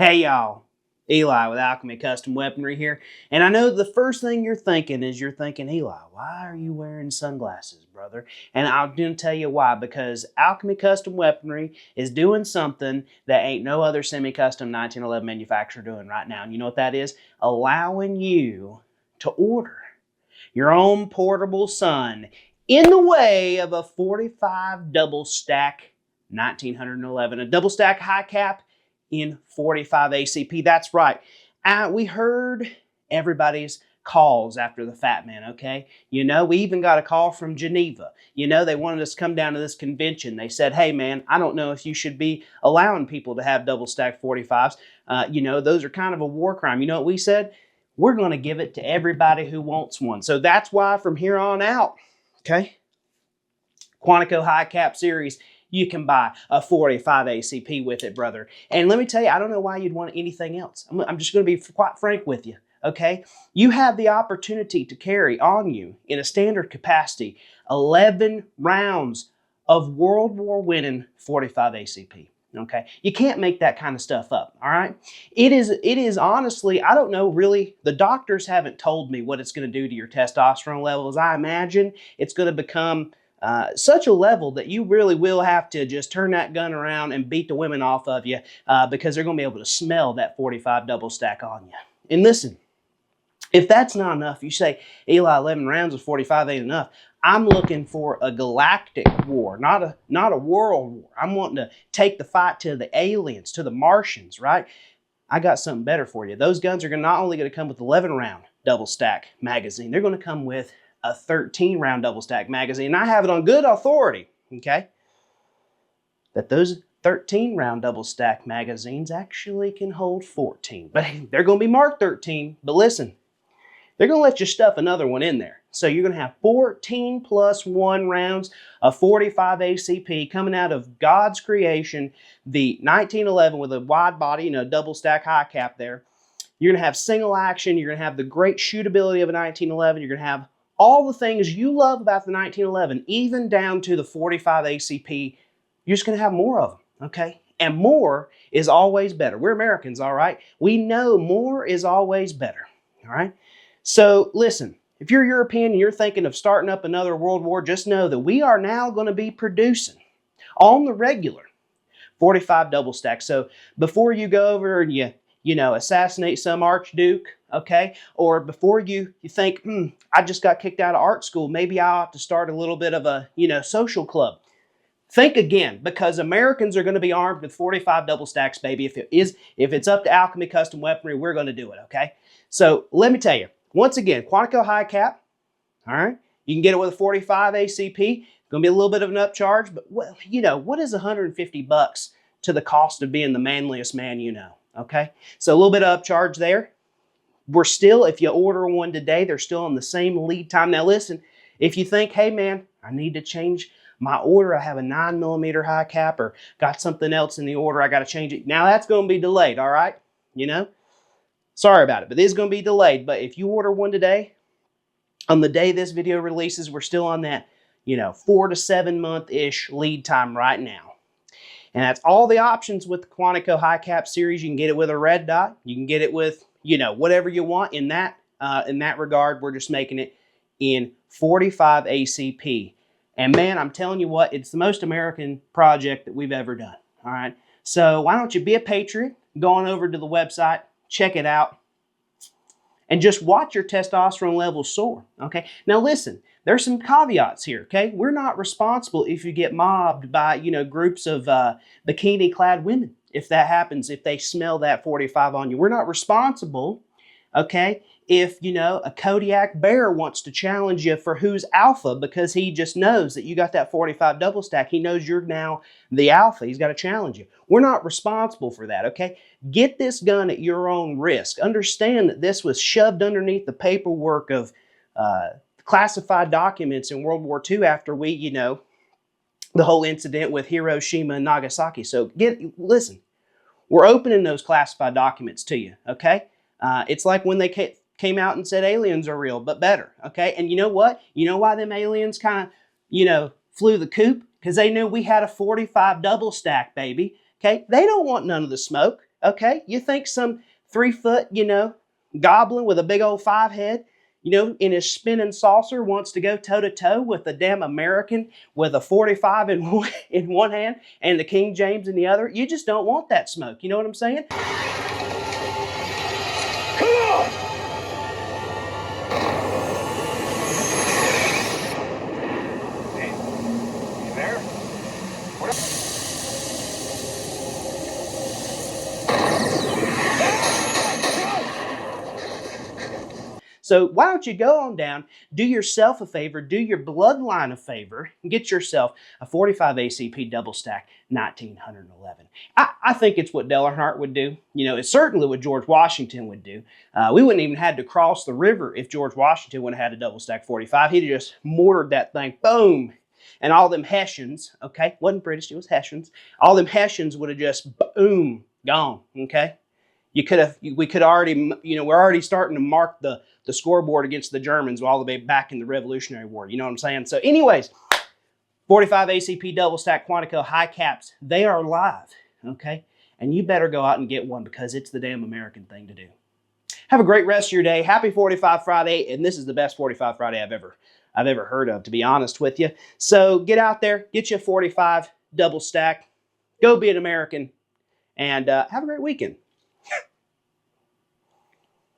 Hey y'all, Eli with Alchemy Custom Weaponry here. And I know the first thing you're thinking is Eli, why are you wearing sunglasses, brother? And I'm going to tell you why, because Alchemy Custom Weaponry is doing something that ain't no other semi-custom 1911 manufacturer doing right now. And you know what that is? Allowing you to order your own portable sun in the way of a 45 double stack 1911, a double stack HiCap in 45 ACP. That's right. We heard everybody's calls after the Fat Man, okay? You know, we even got a call from Geneva. You know, they wanted us to come down to this convention. They said, hey man, I don't know if you should be allowing people to have double stack 45s. You know, those are kind of a war crime. You know what we said? We're going to give it to everybody who wants one. So that's why from here on out, okay, Quantico HiCap Series, you can buy a 45 ACP with it, brother. And let me tell you, I don't know why you'd want anything else. I'm just going to be quite frank with you, okay? You have the opportunity to carry on you in a standard capacity 11 rounds of World War winning 45 ACP. Okay, you can't make that kind of stuff up, all right? It is honestly, I don't know really, the doctors haven't told me what it's going to do to your testosterone levels. I imagine it's going to become such a level that you really will have to just turn that gun around and beat the women off of you because they're going to be able to smell that 45 double stack on you. And listen, if that's not enough, you say, Eli, 11 rounds of 45 ain't enough. I'm looking for a galactic war, not a world war. I'm wanting to take the fight to the aliens, to the Martians, right? I got something better for you. Those guns are not only going to come with 11 round double stack magazine, they're going to come with a 13 round double stack magazine. And I have it on good authority, okay, that those 13 round double stack magazines actually can hold 14. But they're going to be marked 13. But listen, they're going to let you stuff another one in there. So you're going to have 14 plus 1 rounds of 45 ACP coming out of God's creation, the 1911 with a wide body, you know, double stack HiCap there. You're going to have single action. You're going to have the great shootability of a 1911. You're going to have all the things you love about the 1911, even down to the 45 ACP. You're just going to have more of them, okay? And more is always better. We're Americans, all right? We know more is always better, all right? So listen, if you're European and you're thinking of starting up another world war, just know that we are now going to be producing on the regular 45 double stack. So before you go over and you know, assassinate some archduke, okay? Or before you think, I just got kicked out of art school, maybe I ought to start a little bit of a, you know, social club. Think again, because Americans are going to be armed with 45 double stacks, baby. If it's up to Alchemy Custom Weaponry, we're going to do it, okay? So let me tell you, once again, Quantico HiCap, all right? You can get it with a 45 ACP. It's going to be a little bit of an upcharge, but well, you know, what is 150 bucks to the cost of being the manliest man you know, okay? So a little bit of upcharge there. We're still, if you order one today, they're still on the same lead time. Now listen, if you think, hey man, I need to change my order, I have a 9mm HiCap or got something else in the order, I got to change it. Now that's going to be delayed, all right? You know? Sorry about it, but it is going to be delayed. But if you order one today, on the day this video releases, we're still on that, you know, 4 to 7 month-ish lead time right now. And that's all the options with the Quantico HiCap Series. You can get it with a red dot. You can get it with, you know, whatever you want in that regard. We're just making it in 45 ACP. And man, I'm telling you what, it's the most American project that we've ever done. All right. So why don't you be a patriot, go on over to the website, check it out, and just watch your testosterone levels soar, okay? Now listen, there's some caveats here, okay? We're not responsible if you get mobbed by, you know, groups of bikini-clad women. If that happens, if they smell that 45 on you. We're not responsible, okay, if, you know, a Kodiak bear wants to challenge you for who's alpha because he just knows that you got that 45 double stack. He knows you're now the alpha. He's got to challenge you. We're not responsible for that, okay? Get this gun at your own risk. Understand that this was shoved underneath the paperwork of classified documents in World War II after we, you know, the whole incident with Hiroshima and Nagasaki. So listen, we're opening those classified documents to you, okay? It's like when they came out and said aliens are real, but better, okay? And you know what? You know why them aliens kind of, you know, flew the coop? Because they knew we had a 45 double stack, baby, okay? They don't want none of the smoke, Okay, you think some 3-foot, goblin with a big old 5 head, in his spinning saucer wants to go toe-to-toe with a damn American with a 45 in one hand and the King James in the other? You just don't want that smoke. You know what I'm saying? Come on! You there? So why don't you go on down, do yourself a favor, do your bloodline a favor, and get yourself a 45 ACP double stack 1911. I think it's what Dale Earnhardt would do. It's certainly what George Washington would do. We wouldn't even had to cross the river if George Washington would have had a double stack 45. He'd have just mortared that thing, boom. And all them Hessians, okay, wasn't British, it was Hessians. All them Hessians would have just, boom, gone, okay? We could already, we're already starting to mark the scoreboard against the Germans all the way back in the Revolutionary War. You know what I'm saying? So anyways, 45 ACP double stack Quantico HiCaps, they are live, okay? And you better go out and get one because it's the damn American thing to do. Have a great rest of your day. Happy 45 Friday, and this is the best 45 Friday I've ever heard of, to be honest with you. So get out there, get you a 45 double stack, go be an American, and have a great weekend.